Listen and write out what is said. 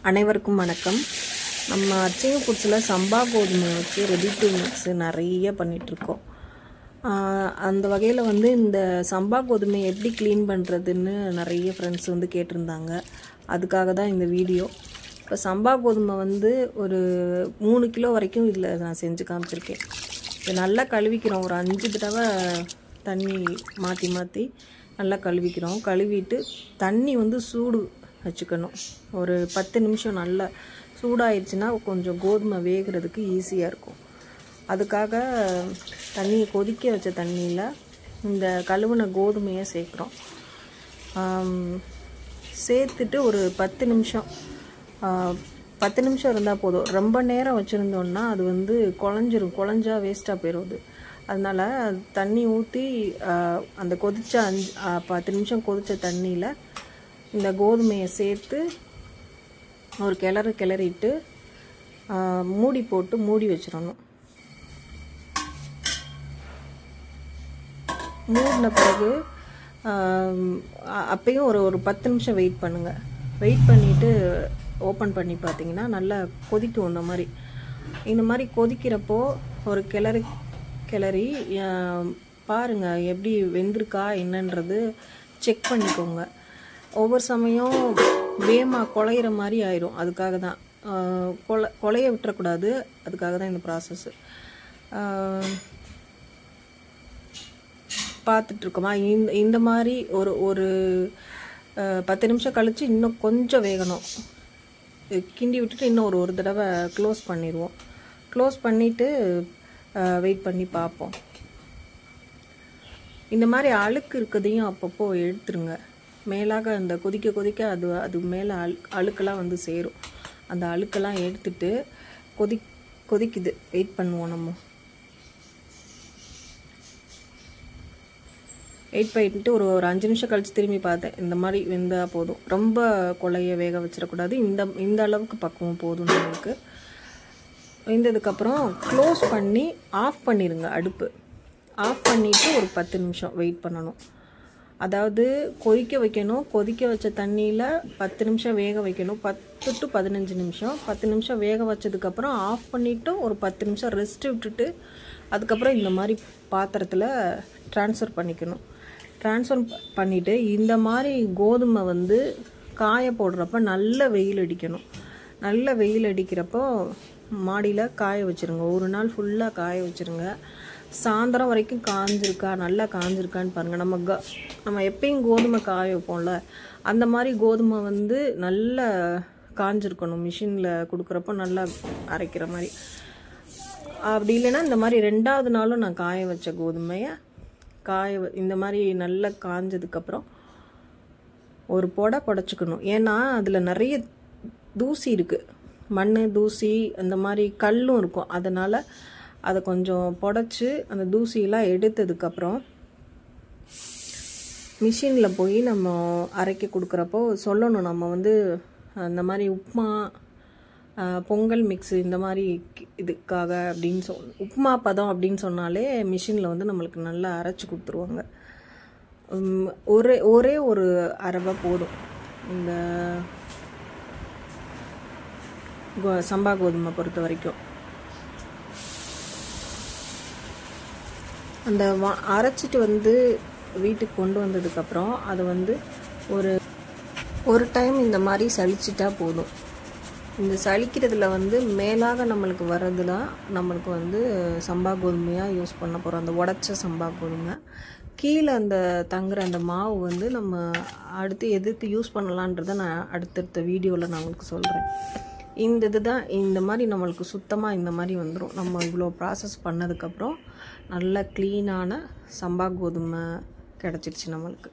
அனைவருக்கும் வணக்கம். நம்ம அச்சிங் ஃபுட்ஸில் சம்பா கோதுமை வச்சு ரெடி டு மிக்ஸ் நிறைய பண்ணிகிட்ருக்கோம். அந்த வகையில் இந்த சம்பா கோதுமை எப்படி க்ளீன் பண்ணுறதுன்னு நிறைய ஃப்ரெண்ட்ஸ் கேட்டிருந்தாங்க. அதுக்காக தான் இந்த வீடியோ. இப்போ சம்பா கோதுமை ஒரு 3 கிலோ வரைக்கும் இதில் நான் செஞ்சு காமிச்சிருக்கேன். இது நல்லா கழுவிக்கிறோம். ஒரு 5 தடவை தண்ணி மாற்றி மாற்றி நல்லா கழுவிக்கிறோம். கழுவிட்டு தண்ணி சூடு வச்சுக்கணும். ஒரு 10 நிமிஷம் நல்லா சூடாயிடுச்சுன்னா கொஞ்சம் கோதுமை வேகிறதுக்கு ஈஸியாக இருக்கும். அதுக்காக தண்ணியை கொதிக்க வச்ச தண்ணியில் இந்த கழுவின கோதுமையை சேர்க்குறோம். சேர்த்துட்டு ஒரு 10 நிமிஷம் 10 நிமிஷம் இருந்தால் போதும். ரொம்ப நேரம் வச்சுருந்தோன்னா அது குழஞ்சிரும். குழஞ்சா வேஸ்ட்டாக போயிடும். அதனால் தண்ணி ஊற்றி அந்த கொதித்த 10 நிமிஷம் கொதித்த தண்ணியில் இந்த கோதுமையை சேர்த்து ஒரு கிளறிட்டு மூடி போட்டு மூடி வச்சிடணும். மூடின பிறகு அப்பயும் ஒரு 10 நிமிஷம் வெயிட் பண்ணுங்கள். வெயிட் பண்ணிவிட்டு ஓப்பன் பண்ணி பார்த்தீங்கன்னா நல்லா கொதிக்கும். இந்த மாதிரி கொதிக்கிறப்போ ஒரு கிளறி பாருங்கள் எப்படி வெந்திருக்கா என்னன்றது செக் பண்ணிக்கோங்க. ஒவ்வொரு சமயம் வேகமாக குழையிற மாதிரி ஆயிரும். அதுக்காக தான் குழைய விட்டுறக்கூடாது. அதுக்காக தான் இந்த ப்ராசஸ்ஸு. பார்த்துட்ருக்கோமா? இந்த மாதிரி ஒரு 10 நிமிஷம் கழித்து இன்னும் கொஞ்சம் வேகணும். கிண்டி விட்டுட்டு இன்னும் ஒரு தடவை க்ளோஸ் பண்ணிடுவோம். க்ளோஸ் பண்ணிவிட்டு வெயிட் பண்ணி பார்ப்போம். இந்த மாதிரி அழுக்கு இருக்கிறதையும் அப்பப்போ எடுத்துருங்க. மேலாக அந்த கொதிக்க அது மேலே அழுக்கெல்லாம் சேரும். அந்த அழுக்கெல்லாம் எடுத்துட்டு கொதிக்குது. வெயிட் பண்ணுவோம். நம்ம வெயிட் பண்ணிட்டு ஒரு 5 நிமிஷம் கழித்து திரும்பி பார்த்தேன். இந்த மாதிரி வெந்தால் போதும். ரொம்ப கொலைய வேக வச்சிடக்கூடாது. இந்த அளவுக்கு பக்குவம் போதும் நம்மளுக்கு. வெந்ததுக்கப்புறம் க்ளோஸ் பண்ணி ஆஃப் பண்ணிடுங்க. அடுப்பு ஆஃப் பண்ணிவிட்டு ஒரு 10 நிமிஷம் வெயிட் பண்ணணும். அதாவது கொதிக்க வைக்கணும். கொதிக்க வச்ச தண்ணியில் 10 நிமிஷம் வேக வைக்கணும். 10 to 15 நிமிஷம். 10 நிமிஷம் வேக வச்சதுக்கப்புறம் ஆஃப் பண்ணிவிட்டு ஒரு 10 நிமிஷம் ரெஸ்ட் விட்டுட்டு அதுக்கப்புறம் இந்த மாதிரி பாத்திரத்தில் ட்ரான்ஸ்ஃபர் பண்ணிக்கணும். ட்ரான்ஸ்ஃபர் பண்ணிவிட்டு இந்த மாதிரி கோதுமை காய போடுறப்ப நல்ல வெயில் அடிக்கணும். நல்ல வெயில் அடிக்கிறப்போ மாடியில் காய வச்சுருங்க. ஒரு நாள் ஃபுல்லாக காய வச்சுருங்க. சாயந்தரம் வரைக்கும் காஞ்சிருக்கா நல்லா காஞ்சிருக்கான்னு பாருங்கள். நம்ம எப்பயும் கோதுமை காய வைப்போம்ல, அந்த மாதிரி கோதுமை நல்லா காஞ்சிருக்கணும். மிஷினில் கொடுக்குறப்போ நல்லா அரைக்கிற மாதிரி. அப்படி இல்லைன்னா இந்த மாதிரி 2வது நாளும் நான் காய வச்ச கோதுமையை இந்த மாதிரி நல்லா காஞ்சதுக்கப்புறம் ஒரு புடைச்சிக்கணும். ஏன்னா அதில் நிறைய தூசி இருக்குது. மண் தூசி அந்த மாதிரி கல்லும் இருக்கும். அதனால் அதை கொஞ்சம் புடைச்சி அந்த தூசியெல்லாம் எடுத்ததுக்கப்புறம் மிஷினில் போய் நம்ம அரைக்க கொடுக்குறப்போ சொல்லணும். நம்ம அந்த மாதிரி உப்புமா பொங்கல் மிக்ஸு இந்த மாதிரி இதுக்காக அப்படின்னு உப்புமா பதம் அப்படின்னு சொன்னாலே மிஷினில் நம்மளுக்கு நல்லா அரைச்சி கொடுத்துருவாங்க. ஒரே ஒரு அரவை போதும். இந்த சம்பா கோதுமை பொறுத்த வரைக்கும் அந்த அரைச்சிட்டு வீட்டுக்கு கொண்டு வந்ததுக்கப்புறம் அதை ஒரு டைம் இந்த மாதிரி சலிச்சிட்டா போதும். இந்த சலிக்கிறதுல மேலாக நம்மளுக்கு வர்றது தான் நம்மளுக்கு சம்பா கோதுமையாக யூஸ் பண்ண போகிறோம். அந்த உடைச்ச சம்பா கோதுமை கீழே அந்த தங்குற அந்த மாவு நம்ம அடுத்து எதுக்கு யூஸ் பண்ணலான்றதை நான் அடுத்தடுத்த வீடியோவில் நான் உங்களுக்கு சொல்கிறேன். இதுதான் இந்த மாதிரி நம்மளுக்கு சுத்தமாக இந்த மாதிரி வந்துடும். நம்ம இவ்வளோ ப்ராசஸ் பண்ணதுக்கப்புறம் நல்ல க்ளீனான சம்பா கோதுமை கிடச்சிருச்சு நம்மளுக்கு.